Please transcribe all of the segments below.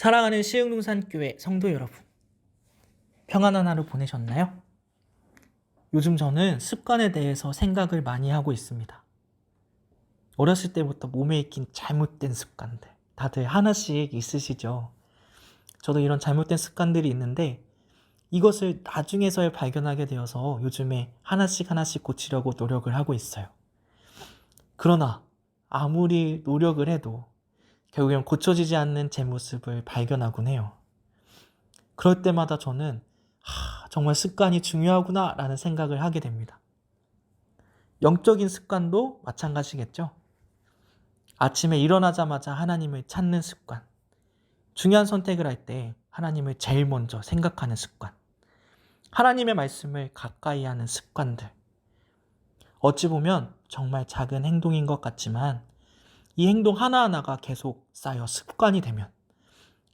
사랑하는 시흥동산교회 성도 여러분, 평안한 하루 보내셨나요? 요즘 저는 습관에 대해서 생각을 많이 하고 있습니다. 어렸을 때부터 몸에 익힌 잘못된 습관들, 다들 하나씩 있으시죠? 저도 이런 잘못된 습관들이 있는데 이것을 나중에서야 발견하게 되어서 요즘에 하나씩 고치려고 노력을 하고 있어요. 그러나 아무리 노력을 해도 결국엔 고쳐지지 않는 제 모습을 발견하곤 해요. 그럴 때마다 저는 정말 습관이 중요하구나 라는 생각을 하게 됩니다. 영적인 습관도 마찬가지겠죠. 아침에 일어나자마자 하나님을 찾는 습관, 중요한 선택을 할 때 하나님을 제일 먼저 생각하는 습관, 하나님의 말씀을 가까이 하는 습관들. 어찌 보면 정말 작은 행동인 것 같지만 이 행동 하나하나가 계속 쌓여 습관이 되면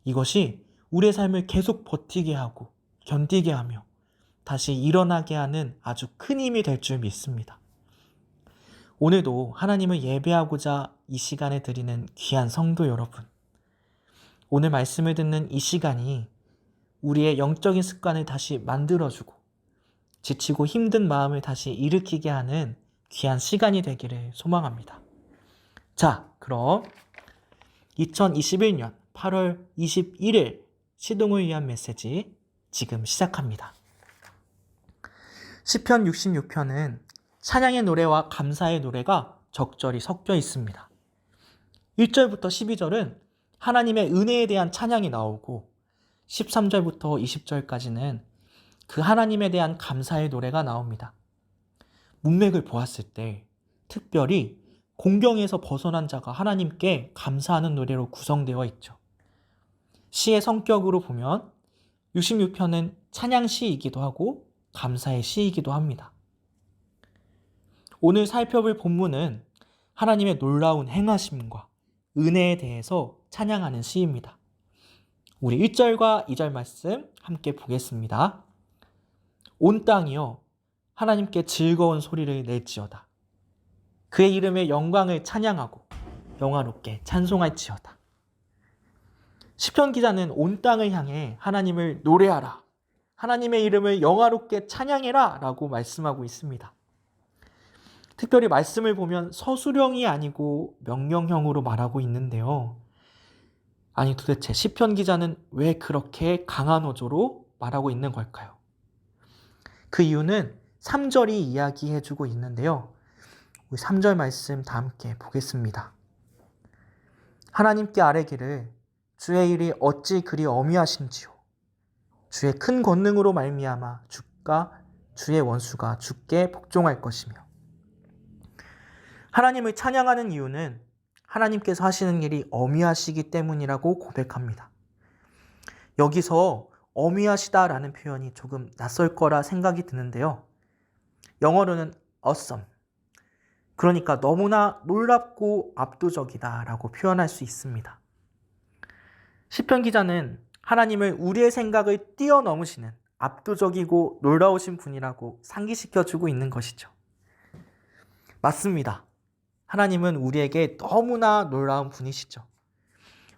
이것이 우리의 삶을 계속 버티게 하고 견디게 하며 다시 일어나게 하는 아주 큰 힘이 될 줄 믿습니다. 오늘도 하나님을 예배하고자 이 시간에 드리는 귀한 성도 여러분, 오늘 말씀을 듣는 이 시간이 우리의 영적인 습관을 다시 만들어주고 지치고 힘든 마음을 다시 일으키게 하는 귀한 시간이 되기를 소망합니다. 자, 그럼 2021년 8월 21일 시동을 위한 메시지 지금 시작합니다. 시편 66편은 찬양의 노래와 감사의 노래가 적절히 섞여 있습니다. 1절부터 12절은 하나님의 은혜에 대한 찬양이 나오고 13절부터 20절까지는 그 하나님에 대한 감사의 노래가 나옵니다. 문맥을 보았을 때 특별히 공경에서 벗어난 자가 하나님께 감사하는 노래로 구성되어 있죠. 시의 성격으로 보면 66편은 찬양시이기도 하고 감사의 시이기도 합니다. 오늘 살펴볼 본문은 하나님의 놀라운 행하심과 은혜에 대해서 찬양하는 시입니다. 우리 1절과 2절 말씀 함께 보겠습니다. 온 땅이여 하나님께 즐거운 소리를 낼지어다. 그의 이름의 영광을 찬양하고 영화롭게 찬송할지어다. 시편 기자는 온 땅을 향해 하나님을 노래하라, 하나님의 이름을 영화롭게 찬양해라 라고 말씀하고 있습니다. 특별히 말씀을 보면 서술형이 아니고 명령형으로 말하고 있는데요. 아니 도대체 시편 기자는 왜 그렇게 강한 어조로 말하고 있는 걸까요? 그 이유는 3절이 이야기해주고 있는데요. 우리 3절 말씀 다 함께 보겠습니다. 하나님께 아뢰기를 주의 일이 어찌 그리 어미하신지요. 주의 큰 권능으로 말미암아 주가 주의 원수가 주께 복종할 것이며. 하나님을 찬양하는 이유는 하나님께서 하시는 일이 어미하시기 때문이라고 고백합니다. 여기서 어미하시다라는 표현이 조금 낯설 거라 생각이 드는데요. 영어로는 awesome, 그러니까 너무나 놀랍고 압도적이다라고 표현할 수 있습니다. 시편 기자는 하나님을 우리의 생각을 뛰어넘으시는 압도적이고 놀라우신 분이라고 상기시켜주고 있는 것이죠. 맞습니다. 하나님은 우리에게 너무나 놀라운 분이시죠.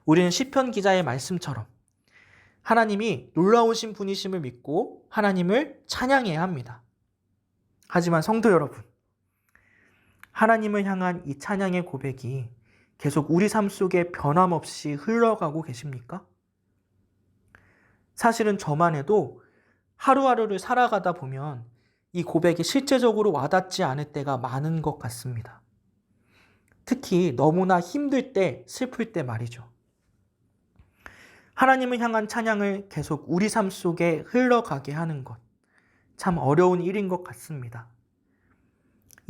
우리는 시편 기자의 말씀처럼 하나님이 놀라우신 분이심을 믿고 하나님을 찬양해야 합니다. 하지만 성도 여러분, 하나님을 향한 이 찬양의 고백이 계속 우리 삶 속에 변함없이 흘러가고 계십니까? 사실은 저만 해도 하루하루를 살아가다 보면 이 고백이 실제적으로 와닿지 않을 때가 많은 것 같습니다. 특히 너무나 힘들 때, 슬플 때 말이죠. 하나님을 향한 찬양을 계속 우리 삶 속에 흘러가게 하는 것, 참 어려운 일인 것 같습니다.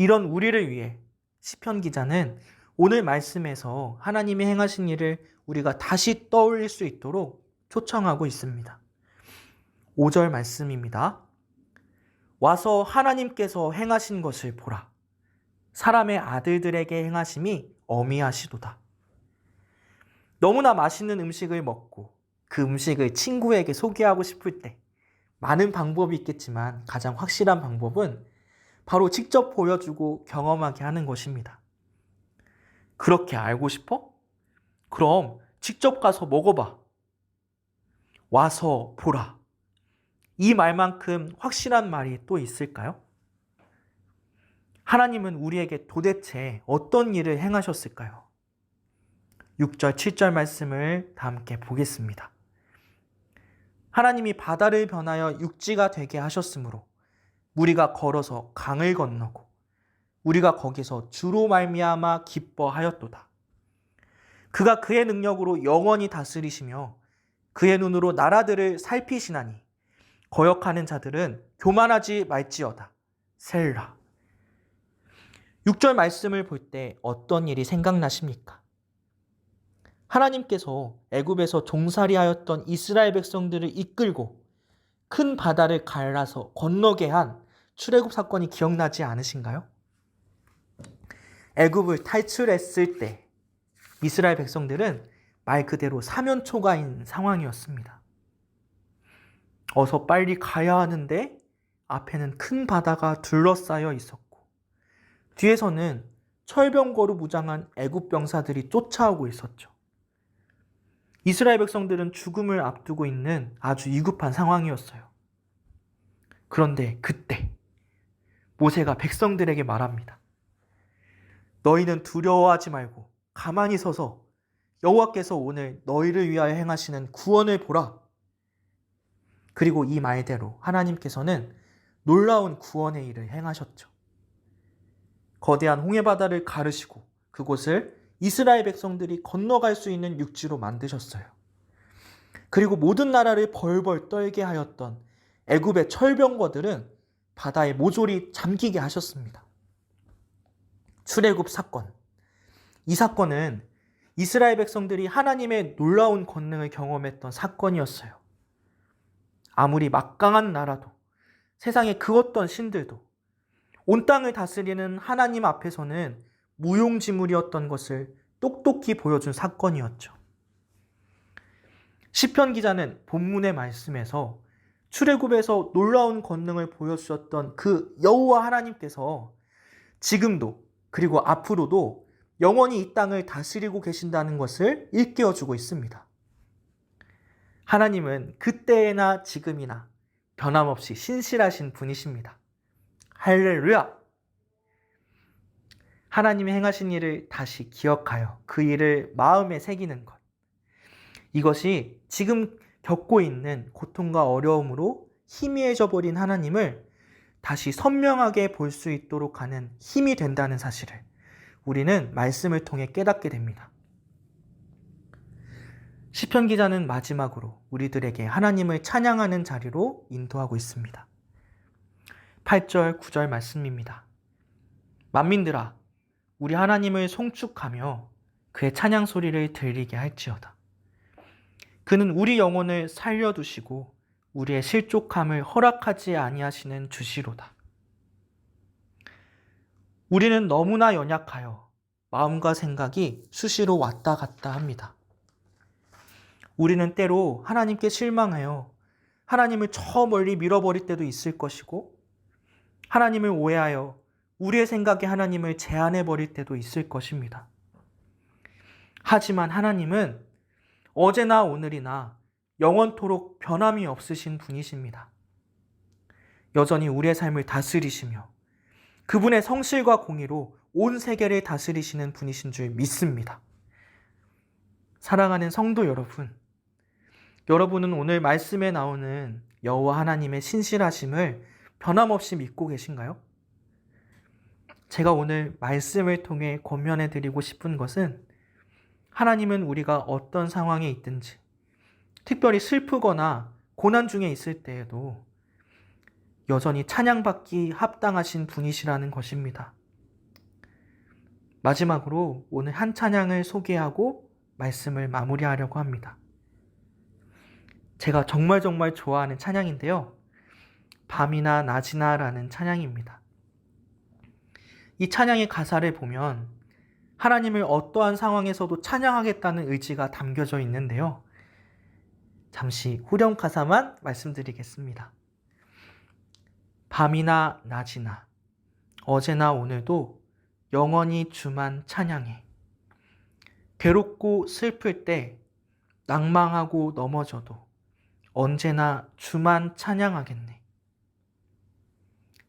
이런 우리를 위해 시편 기자는 오늘 말씀에서 하나님이 행하신 일을 우리가 다시 떠올릴 수 있도록 초청하고 있습니다. 5절 말씀입니다. 와서 하나님께서 행하신 것을 보라. 사람의 아들들에게 행하심이 어미하시도다. 너무나 맛있는 음식을 먹고 그 음식을 친구에게 소개하고 싶을 때 많은 방법이 있겠지만 가장 확실한 방법은 바로 직접 보여주고 경험하게 하는 것입니다. 그렇게 알고 싶어? 그럼 직접 가서 먹어봐. 와서 보라. 이 말만큼 확실한 말이 또 있을까요? 하나님은 우리에게 도대체 어떤 일을 행하셨을까요? 6절, 7절 말씀을 다 함께 보겠습니다. 하나님이 바다를 변하여 육지가 되게 하셨으므로 우리가 걸어서 강을 건너고 우리가 거기서 주로 말미암아 기뻐하였도다. 그가 그의 능력으로 영원히 다스리시며 그의 눈으로 나라들을 살피시나니 거역하는 자들은 교만하지 말지어다. 셀라. 6절 말씀을 볼 때 어떤 일이 생각나십니까? 하나님께서 애굽에서 종살이하였던 이스라엘 백성들을 이끌고 큰 바다를 갈라서 건너게 한 출애굽 사건이 기억나지 않으신가요? 애굽을 탈출했을 때 이스라엘 백성들은 말 그대로 사면초가인 상황이었습니다. 어서 빨리 가야 하는데 앞에는 큰 바다가 둘러싸여 있었고 뒤에서는 철병거로 무장한 애굽 병사들이 쫓아오고 있었죠. 이스라엘 백성들은 죽음을 앞두고 있는 아주 위급한 상황이었어요. 그런데 그때 모세가 백성들에게 말합니다. 너희는 두려워하지 말고 가만히 서서 여호와께서 오늘 너희를 위하여 행하시는 구원을 보라. 그리고 이 말대로 하나님께서는 놀라운 구원의 일을 행하셨죠. 거대한 홍해바다를 가르시고 그곳을 이스라엘 백성들이 건너갈 수 있는 육지로 만드셨어요. 그리고 모든 나라를 벌벌 떨게 하였던 애굽의 철병거들은 바다에 모조리 잠기게 하셨습니다. 출애굽 사건. 이 사건은 이스라엘 백성들이 하나님의 놀라운 권능을 경험했던 사건이었어요. 아무리 막강한 나라도 세상의 그 어떤 신들도 온 땅을 다스리는 하나님 앞에서는 무용지물이었던 것을 똑똑히 보여준 사건이었죠. 시편 기자는 본문의 말씀에서 출애굽에서 놀라운 권능을 보여주셨던 그 여호와 하나님께서 지금도 그리고 앞으로도 영원히 이 땅을 다스리고 계신다는 것을 일깨워주고 있습니다. 하나님은 그때나 지금이나 변함없이 신실하신 분이십니다. 할렐루야! 하나님이 행하신 일을 다시 기억하여 그 일을 마음에 새기는 것. 이것이 지금 겪고 있는 고통과 어려움으로 희미해져 버린 하나님을 다시 선명하게 볼 수 있도록 하는 힘이 된다는 사실을 우리는 말씀을 통해 깨닫게 됩니다. 시편 기자는 마지막으로 우리들에게 하나님을 찬양하는 자리로 인도하고 있습니다. 8절, 9절 말씀입니다. 만민들아, 우리 하나님을 송축하며 그의 찬양 소리를 들리게 할지어다. 그는 우리 영혼을 살려두시고 우리의 실족함을 허락하지 아니하시는 주시로다. 우리는 너무나 연약하여 마음과 생각이 수시로 왔다 갔다 합니다. 우리는 때로 하나님께 실망하여 하나님을 저 멀리 밀어버릴 때도 있을 것이고 하나님을 오해하여 우리의 생각에 하나님을 제한해버릴 때도 있을 것입니다. 하지만 하나님은 어제나 오늘이나 영원토록 변함이 없으신 분이십니다. 여전히 우리의 삶을 다스리시며 그분의 성실과 공의로 온 세계를 다스리시는 분이신 줄 믿습니다. 사랑하는 성도 여러분, 여러분은 오늘 말씀에 나오는 여호와 하나님의 신실하심을 변함없이 믿고 계신가요? 제가 오늘 말씀을 통해 권면해 드리고 싶은 것은 하나님은 우리가 어떤 상황에 있든지 특별히 슬프거나 고난 중에 있을 때에도 여전히 찬양받기 합당하신 분이시라는 것입니다. 마지막으로 오늘 한 찬양을 소개하고 말씀을 마무리하려고 합니다. 제가 정말 좋아하는 찬양인데요. 밤이나 낮이나 라는 찬양입니다. 이 찬양의 가사를 보면 하나님을 어떠한 상황에서도 찬양하겠다는 의지가 담겨져 있는데요. 잠시 후렴 가사만 말씀드리겠습니다. 밤이나 낮이나 어제나 오늘도 영원히 주만 찬양해. 괴롭고 슬플 때 낭망하고 넘어져도 언제나 주만 찬양하겠네.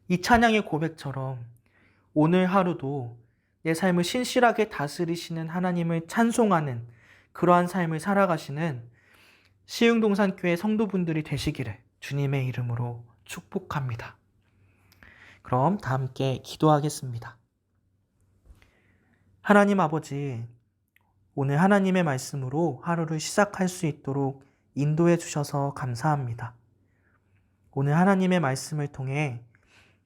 이 찬양의 고백처럼 오늘 하루도 내 삶을 신실하게 다스리시는 하나님을 찬송하는 그러한 삶을 살아가시는 시흥동산교회 성도분들이 되시기를 주님의 이름으로 축복합니다. 그럼 다 함께 기도하겠습니다. 하나님 아버지, 오늘 하나님의 말씀으로 하루를 시작할 수 있도록 인도해 주셔서 감사합니다. 오늘 하나님의 말씀을 통해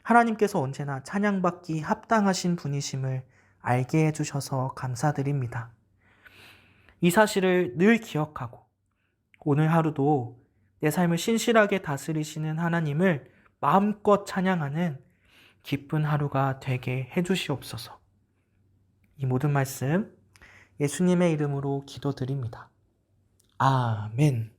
하나님께서 언제나 찬양받기 합당하신 분이심을 알게 해주셔서 감사드립니다. 이 사실을 늘 기억하고 오늘 하루도 내 삶을 신실하게 다스리시는 하나님을 마음껏 찬양하는 기쁜 하루가 되게 해주시옵소서. 이 모든 말씀 예수님의 이름으로 기도드립니다. 아멘.